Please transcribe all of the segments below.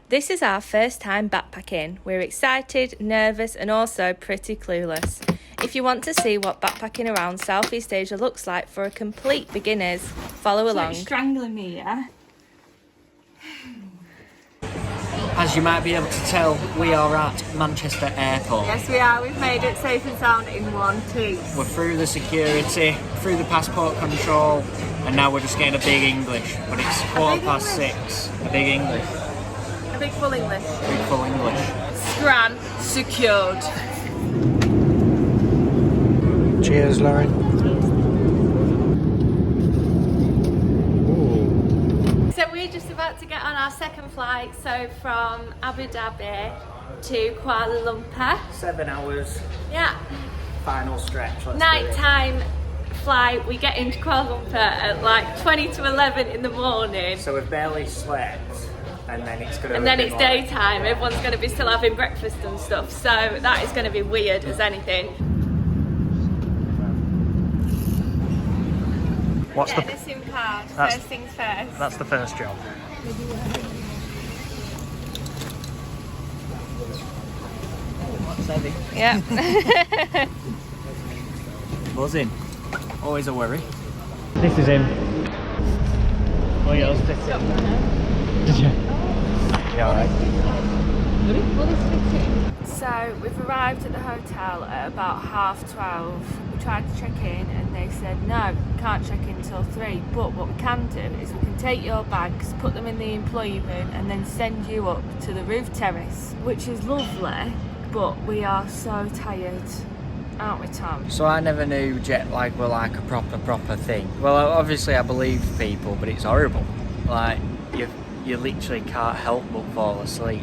This is our first time backpacking. We're excited, nervous and also pretty clueless. If you want to see what backpacking around Southeast Asia looks like for a complete beginners, follow along. It's strangling me, yeah? As you might be able to tell, we are at Manchester Airport. Yes, we are. We've made it safe and sound in one piece. We're through the security, through the passport control, and now we're just getting a big English. But it's 6:15. A big English. A big full English. Big full English. Scran secured. Cheers, Lauren. So we're just about to get on our second flight, so from Abu Dhabi to Kuala Lumpur. 7 hours. Yeah. Final stretch. Let's Nighttime flight. We get into Kuala Lumpur at like 20 to 11 in the morning. So we've barely slept, and then it's going to. And then it's daytime. Everyone's going to be still having breakfast and stuff. So that is going to be weird as anything. What's Getting a SIM card. First things first. That's the first job. What's heavy? Yeah. Buzzing. Always a worry. This is him. Oh yeah, I'll stick it. Did you? Yeah, alright. So we've arrived at the hotel at about 12:30. We tried to check in and they said no, can't check in until 3. But what we can do is we can take your bags, put them in the employee room and then send you up to the roof terrace, which is lovely, but we are so tired, aren't we, Tom? So I never knew jet lag were like a proper thing. Well, obviously I believe people, but it's horrible. Like you literally can't help but fall asleep.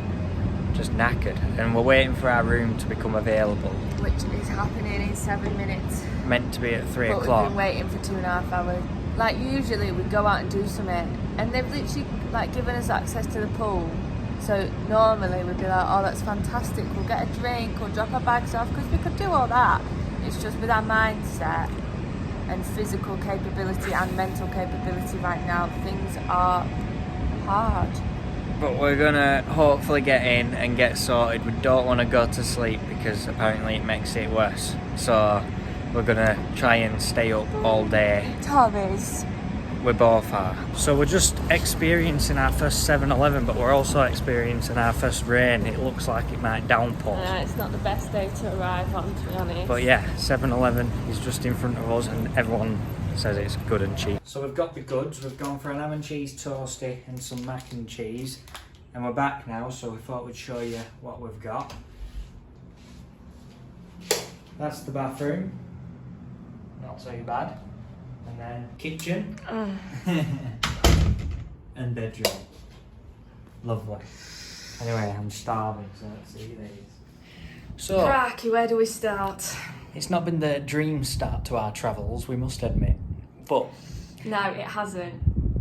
Just knackered, and we're waiting for our room to become available, Which is happening in 7 minutes. meant to be at 3 But o'clock. we've been waiting for 2.5 hours. Like usually we'd go out and do something and they've literally like given us access to the pool. So normally we'd be like, oh that's fantastic, we'll get a drink or drop our bags off, because we could do all that. It's just with our mindset and physical capability and mental capability right now, things are hard. But we're gonna hopefully get in and get sorted. We don't want to go to sleep because apparently it makes it worse. So we're gonna try and stay up all day. Thomas. We both are. So we're just experiencing our first 7-Eleven, but we're also experiencing our first rain. It looks like it might downpour. It's not the best day to arrive on, to be honest. But yeah, 7-Eleven is just in front of us and everyone says it's good and cheap. So we've got the goods. We've gone for an ham and cheese toasty and some mac and cheese. And we're back now, so we thought we'd show you what we've got. That's the bathroom. Not so bad. And then kitchen. And bedroom. Lovely. Anyway, I'm starving, so let's eat these. So, Cracky, where do we start? it's not been the dream start to our travels, we must admit. But No, it hasn't.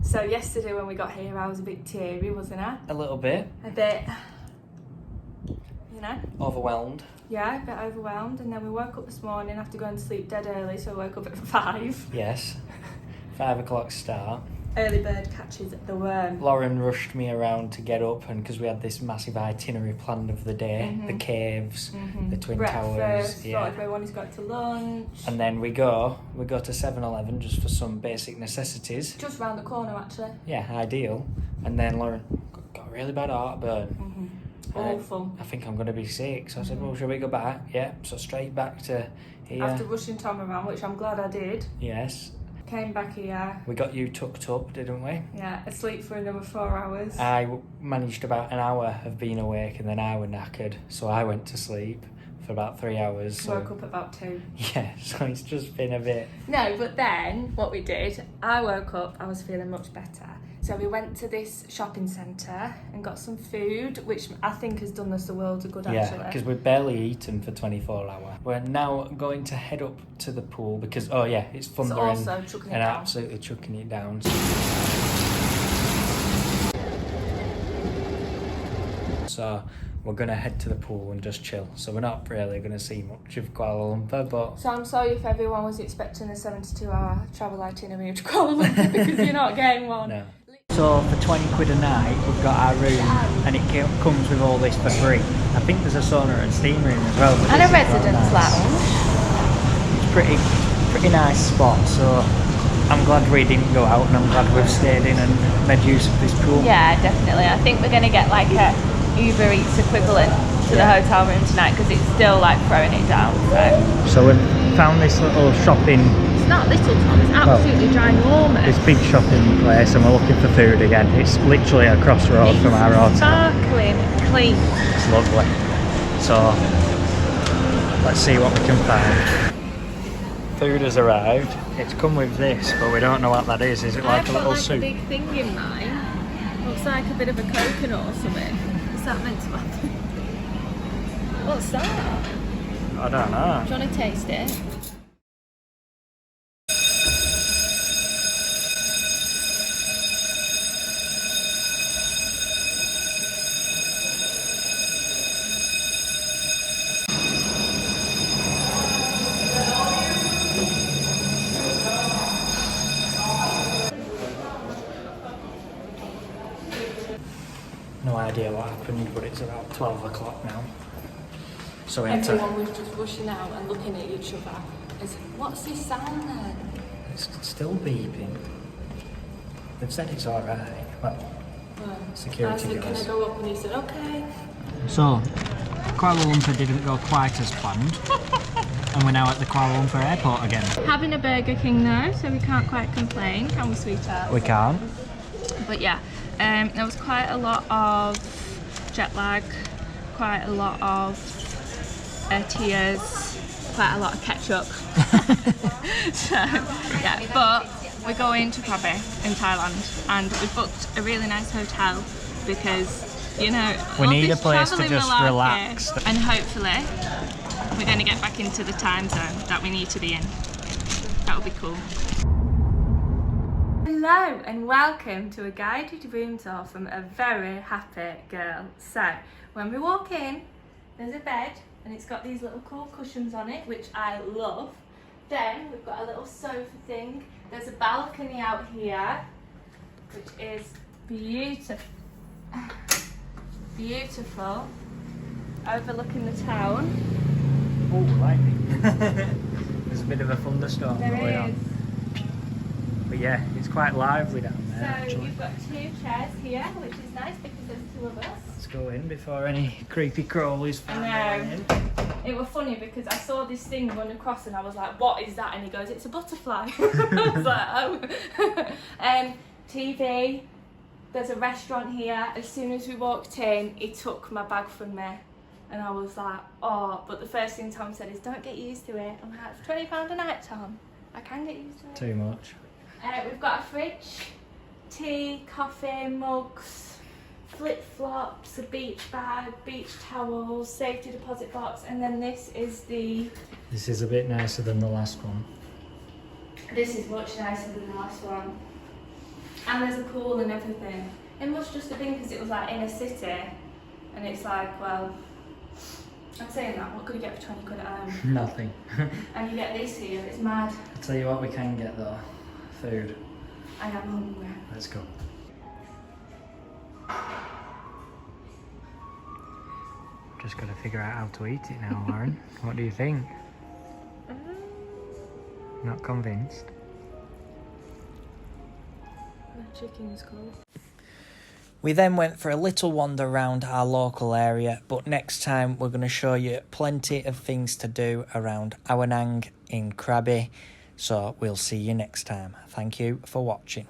So yesterday when we got here, I was a bit teary, wasn't I? a little bit A bit, you know? overwhelmed. Yeah, a bit overwhelmed. And then we woke up this morning after going to sleep dead early, so we woke up at 5. Yes. 5 o'clock start. Early bird catches the worm. Lauren rushed me around to get up, and because we had this massive itinerary planned of the day, the caves, the Twin Towers, Breakfast, thought yeah. everyone wanted to go to lunch. And then we go to 7-Eleven just for some basic necessities. Just round the corner, actually. Yeah, ideal. And then Lauren got a really bad heartburn. Awful. I think I'm going to be sick. So I said, well, shall we go back? Yeah, so straight back to here. After rushing Tom around, which I'm glad I did. Yes. Came back here. We got you tucked up, didn't we? Yeah, asleep for another 4 hours. I managed about an hour of being awake, and then I was knackered. So I went to sleep for about 3 hours. So. Woke up at about 2. Yeah, so it's just been a bit... No, but then what we did, I woke up, I was feeling much better. So we went to this shopping centre and got some food, which I think has done us the world of good, actually. Yeah, because we've barely eaten for 24 hours. We're now going to head up to the pool because, oh yeah, it's thundering also chucking it and down. absolutely chucking it down. So we're going to head to the pool and just chill. So we're not really going to see much of Kuala Lumpur, but... So I'm sorry if everyone was expecting a 72-hour travel itinerary to Kuala Lumpur because you're not getting one. No. So for 20 quid a night, we've got our room, and it comes with all this for free. I think there's a sauna and steam room as well. And a residence lounge. It's pretty nice spot. So I'm glad we didn't go out, and I'm glad we've stayed in and made use of this pool. Yeah, definitely. I think we're going to get like a Uber Eats equivalent to the hotel room tonight because it's still like throwing it down. So we've found this little shopping. It's not little, Tom. It's absolutely ginormous. This big shopping place, and we're looking for food again. It's literally a crossroad from our hotel. Sparkling clean. It's lovely. So let's see what we can find. Food has arrived. It's come with this, but we don't know what that is. Is it like a little soup? I've got like a big thing in mine. Looks like a bit of a coconut or something. Is that meant to happen? What's that? I don't know. Do you want to taste it? No idea what happened, but it's about 12 o'clock now. So we have to... Everyone was just rushing out and looking at each other. What's this sound then? It's still beeping. They've said it's alright. Well, security I said, guys. can I go up? And he said, okay. So, Kuala Lumpur didn't go quite as planned. And we're now at the Kuala Lumpur airport again. Having a Burger King now, so we can't quite complain, can we, sweetheart? We can't. But yeah, there was quite a lot of jet lag, quite a lot of tears, quite a lot of ketchup. So yeah, but we're going to Krabi in Thailand, and we've booked a really nice hotel because, you know, we all need a this place to travelling just malarkey, relax. and hopefully we're going to get back into the time zone that we need to be in. That would be cool. Hello and welcome to a guided room tour from a very happy girl. So when we walk in, there's a bed and it's got these little cool cushions on it, which I love. Then we've got a little sofa thing. There's a balcony out here, which is beautiful, beautiful, overlooking the town. Oh, lightning. There's a bit of a thunderstorm going on. But yeah, it's quite lively down there. So actually. you've got two chairs here, which is nice because there's two of us. Let's go in before any creepy crawlies find their way in. It was funny because I saw this thing run across and I was like, what is that? And he goes, it's a butterfly. I was like, oh. TV, there's a restaurant here. As soon as we walked in, he took my bag from me. And I was like, oh, but the first thing Tom said is, don't get used to it. I'm like, it's £20 a night, Tom. I can get used to it. Too much. We've got a fridge, tea, coffee, mugs, flip-flops, a beach bag, beach towels, safety deposit box, and then this is the... This is a bit nicer than the last one. This is much nicer than the last one. And there's a pool and everything. It must just have been because it was like in a city, and it's like, well, I'm saying that, what could you get for 20 quid at home? Nothing. And you get this here, it's mad. I'll tell you what we can get though. Food. I am hungry. Let's go. Just got to figure out how to eat it now, Lauren. What do you think? Not convinced? The chicken is cold. We then went for a little wander around our local area, but next time we're going to show you plenty of things to do around Awanang in Krabi. So we'll see you next time. Thank you for watching.